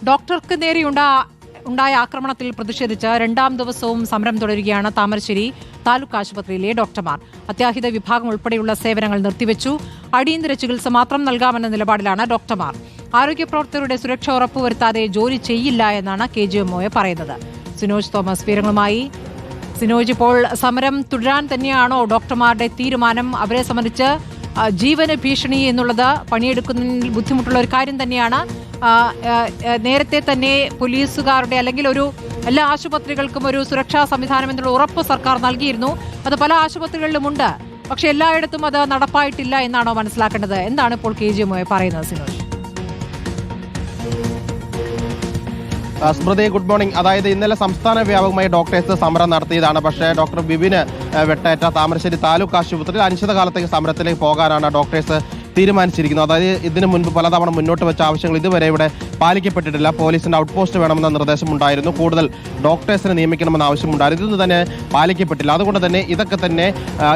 ഡോക്ടർക്ക് നേരെയുണ്ടായ ആക്രമണത്തിൽ പ്രതിഷേധിച്ച് രണ്ടാം ദിവസവും സമരം തുടരുകയാണ് താമരശ്ശേരി താലൂക്ക് ആശുപത്രിയിലെ ഡോക്ടർമാർ. അത്യാഹിത വിഭാഗം ഉൾപ്പെടെയുള്ള സേവനങ്ങൾ നിർത്തിവെച്ചു. അടിയന്തര ചികിത്സ മാത്രം നൽകാമെന്ന നിലപാടിലാണ് ഡോക്ടർമാർ. ആരോഗ്യ പ്രവർത്തകരുടെ സുരക്ഷ ഉറപ്പുവരുത്താതെ ജോലി ചെയ്യില്ല എന്നാണ് KGMOA പറയുന്നത്. സിനോജ് തോമസ് വിവരങ്ങളുമായി. സിനോജ്, ഇപ്പോൾ സമരം തുടരാൻ തന്നെയാണോ ഡോക്ടർമാരുടെ തീരുമാനം? അവരെ സംബന്ധിച്ച് ജീവന് ഭീഷണി എന്നുള്ളത് പണിയെടുക്കുന്നതിൽ ബുദ്ധിമുട്ടുള്ള ഒരു കാര്യം തന്നെയാണ്. നേരത്തെ തന്നെ പോലീസുകാരുടെ അല്ലെങ്കിൽ എല്ലാ ആശുപത്രികൾക്കും ഒരു സുരക്ഷാ സംവിധാനം എന്നുള്ള ഉറപ്പ് സർക്കാർ നൽകിയിരുന്നു. അത് പല ആശുപത്രികളിലുമുണ്ട്. പക്ഷെ എല്ലായിടത്തും അത് നടപ്പായിട്ടില്ല എന്നാണോ മനസ്സിലാക്കേണ്ടത്? എന്താണ് ഇപ്പോൾ KGMOA പറയുന്നത്? സിനോജ്. സ്മൃതി, ഗുഡ് മോർണിംഗ്. അതായത് ഇന്നലെ സംസ്ഥാന വ്യാപകമായി ഡോക്ടേഴ്സ് സമരം നടത്തിയതാണ്. പക്ഷേ ഡോക്ടർ ബിബിന് വെട്ടേറ്റ താമരശ്ശേരി താലൂക്ക് ആശുപത്രിയിൽ അനിശ്ചിതകാലത്തേക്ക് സമരത്തിലേക്ക് പോകാനാണ് ഡോക്ടേഴ്സ് തീരുമാനിച്ചിരിക്കുന്നത്. അതായത് ഇതിനു മുൻപ് പലതവണ മുന്നോട്ട് വെച്ച ആവശ്യങ്ങൾ ഇതുവരെ ഇവിടെ പാലിക്കപ്പെട്ടിട്ടില്ല. പോലീസിന്റെ ഔട്ട് പോസ്റ്റ് വേണമെന്ന നിർദ്ദേശമുണ്ടായിരുന്നു. കൂടുതൽ ഡോക്ടേഴ്സിനെ നിയമിക്കണമെന്ന ആവശ്യമുണ്ടായിരുന്നു. ഇതൊന്നും തന്നെ പാലിക്കപ്പെട്ടില്ല. അതുകൊണ്ട് തന്നെ ഇതൊക്കെ തന്നെ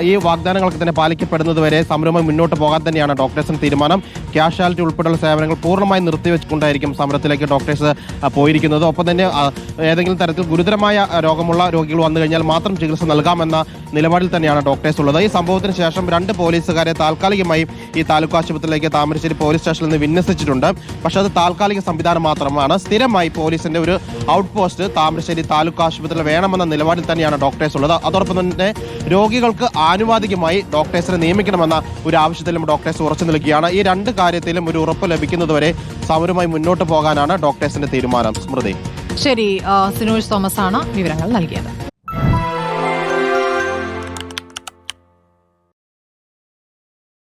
ഈ വാഗ്ദാനങ്ങളൊക്കെ തന്നെ പാലിക്കപ്പെടുന്നതുവരെ സമരവുമായി മുന്നോട്ട് പോകാൻ തന്നെയാണ് ഡോക്ടേഴ്സിന് തീരുമാനം. ക്യാഷ്വാലിറ്റി ഉൾപ്പെടെയുള്ള സേവനങ്ങൾ പൂർണ്ണമായി നിർത്തിവെച്ചുകൊണ്ടായിരിക്കും സമരത്തിലേക്ക് ഡോക്ടേഴ്സ് പോയിരിക്കുന്നത്. ഒപ്പം തന്നെ ഏതെങ്കിലും തരത്തിൽ ഗുരുതരമായ രോഗമുള്ള രോഗികൾ വന്നു കഴിഞ്ഞാൽ മാത്രം ചികിത്സ നൽകാമെന്ന നിലപാടിൽ തന്നെയാണ് ഡോക്ടേഴ്സ് ഉള്ളത്. ഈ സംഭവത്തിന് ശേഷം 2 പോലീസുകാരെ താൽക്കാലികമായി ഈ താലൂക്ക് ആശുപത്രിയിലേക്ക് താമരശ്ശേരി പോലീസ് സ്റ്റേഷനിൽ നിന്ന് വിന്യസിച്ചിട്ടുണ്ട്. പക്ഷേ അത് താൽക്കാലിക സംവിധാനം മാത്രമാണ്. സ്ഥിരമായി പോലീസിന്റെ ഒരു ഔട്ട് പോസ്റ്റ് താമരശ്ശേരി താലൂക്ക് ആശുപത്രിയിൽ വേണമെന്ന നിലപാടിൽ തന്നെയാണ് ഡോക്ടേഴ്സ് ഉള്ളത്. അതോടൊപ്പം തന്നെ രോഗികൾക്ക് ആനുപാതികമായി ഡോക്ടേഴ്സിനെ നിയമിക്കണമെന്ന ഒരു ആവശ്യത്തിലും ഡോക്ടേഴ്സ് ഉറച്ചു നിൽക്കുകയാണ്. ഈ 2 കാര്യത്തിലും ഒരു ഉറപ്പ് ലഭിക്കുന്നതുവരെ സമരവുമായി മുന്നോട്ട് പോകാനാണ് ഡോക്ടേഴ്സിന്റെ തീരുമാനം. സ്മൃതി. ശരി, സിനോജ് തോമസ് ആണ് വിവരങ്ങൾ നൽകിയത്.